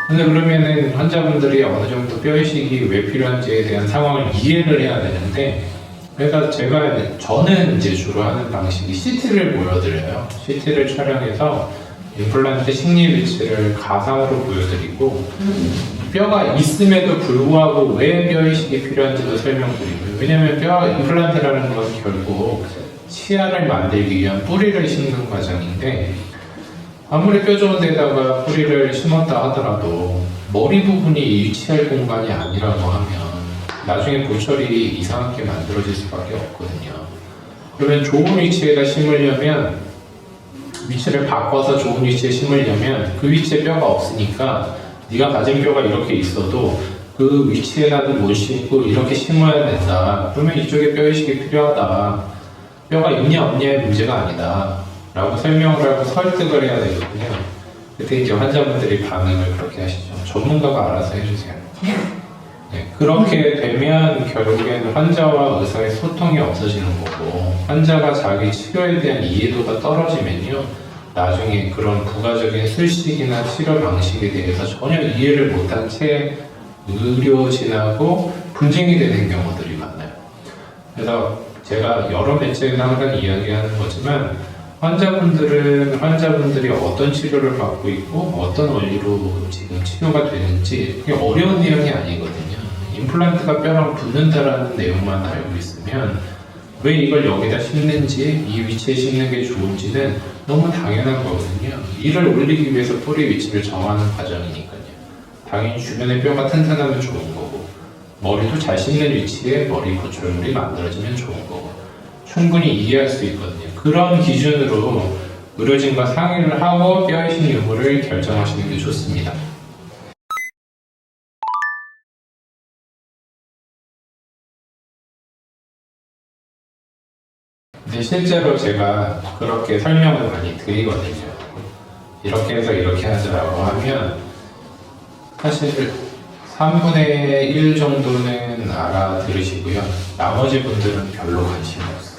근데 그러면은 환자분들이 어느 정도 뼈이식이 왜 필요한지에 대한 상황을 이해를 해야 되는데, 그래서 저는 이제 주로 하는 방식이 CT를 보여드려요. CT를 촬영해서 임플란트 식립 위치를 가상으로 보여드리고, 뼈가 있음에도 불구하고 왜 뼈이식이 필요한지도 설명드리고요. 왜냐면 임플란트라는 건 결국 치아를 만들기 위한 뿌리를 심는 과정인데, 아무리 뼈 좋은 데다가 뿌리를 심었다 하더라도 머리 부분이 위치할 공간이 아니라고 하면 나중에 보철이 이상하게 만들어질 수밖에 없거든요. 그러면 좋은 위치에다 심으려면, 위치를 바꿔서 좋은 위치에 심으려면 그 위치에 뼈가 없으니까 네가 가진 뼈가 이렇게 있어도 그 위치에라도 못 심고 이렇게 심어야 된다. 그러면 이쪽에 뼈이식이 필요하다. 뼈가 있냐 없냐의 문제가 아니다 라고 설명을 하고 설득을 해야 되거든요. 그때 이제 환자분들이 반응을 그렇게 하시죠. 전문가가 알아서 해주세요. 네, 그렇게 되면 결국에는 환자와 의사의 소통이 없어지는 거고, 환자가 자기 치료에 대한 이해도가 떨어지면요, 나중에 그런 부가적인 술식이나 치료 방식에 대해서 전혀 이해를 못한 채 의료진하고 분쟁이 되는 경우들이 많아요. 그래서 제가 여러 매체에서 항상 이야기하는 거지만, 환자분들이 어떤 치료를 받고 있고 어떤 원리로 지금 치료가 되는지 그게 어려운 내용이 아니거든요. 임플란트가 뼈랑 붙는다라는 내용만 알고 있으면 왜 이걸 여기다 심는지, 이 위치에 심는 게 좋은지는 너무 당연한 거거든요. 이를 올리기 위해서 뿌리 위치를 정하는 과정이니까요. 당연히 주변에 뼈가 튼튼하면 좋은 거고, 머리도 잘 심는 위치에 머리 보철물이 만들어지면 좋은 거고, 충분히 이해할 수 있거든요. 그런 기준으로 의료진과 상의를 하고 뼈이식 유무를 결정하시는 게 좋습니다. 근데 실제로 제가 그렇게 설명을 많이 드리거든요. 이렇게 해서 이렇게 하자라고 하면 사실 3분의 1 정도는 알아들으시고요. 나머지 분들은 별로 관심이 없어요.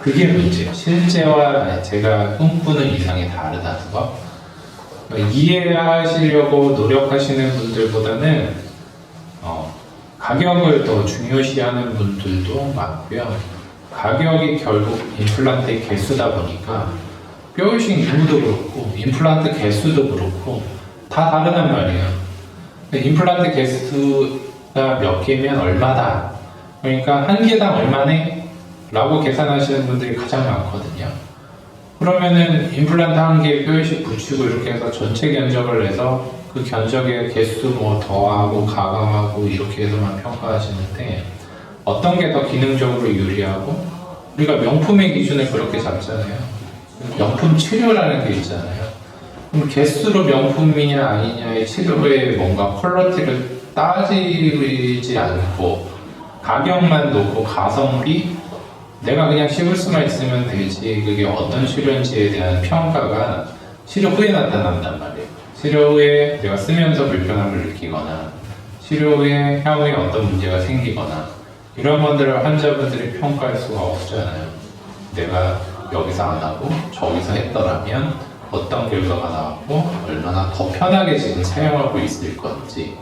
그게 문제예요. 실제와 제가 꿈꾸는 이상이 다르다는 거. 이해하시려고 노력하시는 분들보다는 가격을 더 중요시하는 분들도 많고요. 가격이 결국 임플란트의 개수다 보니까 뼈이식 유무도 그렇고 임플란트 개수도 그렇고 다 다르단 말이에요. 임플란트 개수가 몇 개면 얼마다. 그러니까 한 개당 얼마네? 라고 계산하시는 분들이 가장 많거든요. 그러면은 임플란트 한 개에 뼈이식 붙이고 이렇게 해서 전체 견적을 내서 그 견적의 개수 뭐 더하고 가감하고 이렇게 해서만 평가하시는데, 어떤 게 더 기능적으로 유리하고, 우리가 명품의 기준을 그렇게 잡잖아요. 명품 치료라는 게 있잖아요. 그럼 개수로 명품이냐 아니냐의 치료에 뭔가 퀄리티를 따지지 않고 가격만 놓고 가성비, 내가 그냥 씹을 수만 있으면 되지, 그게 어떤 치료인지에 대한 평가가 치료 후에 나타난단 말이에요. 치료 후에 내가 쓰면서 불편함을 느끼거나 치료 후에 향후에 어떤 문제가 생기거나 이런 것들을 환자분들이 평가할 수가 없잖아요. 내가 여기서 안 하고 저기서 했더라면 어떤 결과가 나왔고 얼마나 더 편하게 지금 사용하고 있을 건지,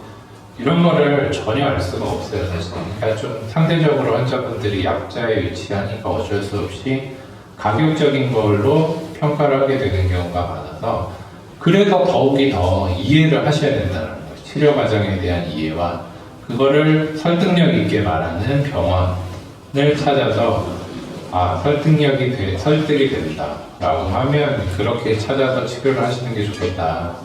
이런 거를 전혀 알 수가 없어요, 사실. 그러니까 좀 상대적으로 환자분들이 약자에 위치하니까 어쩔 수 없이 가격적인 걸로 평가를 하게 되는 경우가 많아서, 그래서 더욱이 더 이해를 하셔야 된다는 거예요. 치료 과정에 대한 이해와 그거를 설득력 있게 말하는 병원을 찾아서, 설득이 된다 라고 하면 그렇게 찾아서 치료를 하시는 게 좋겠다.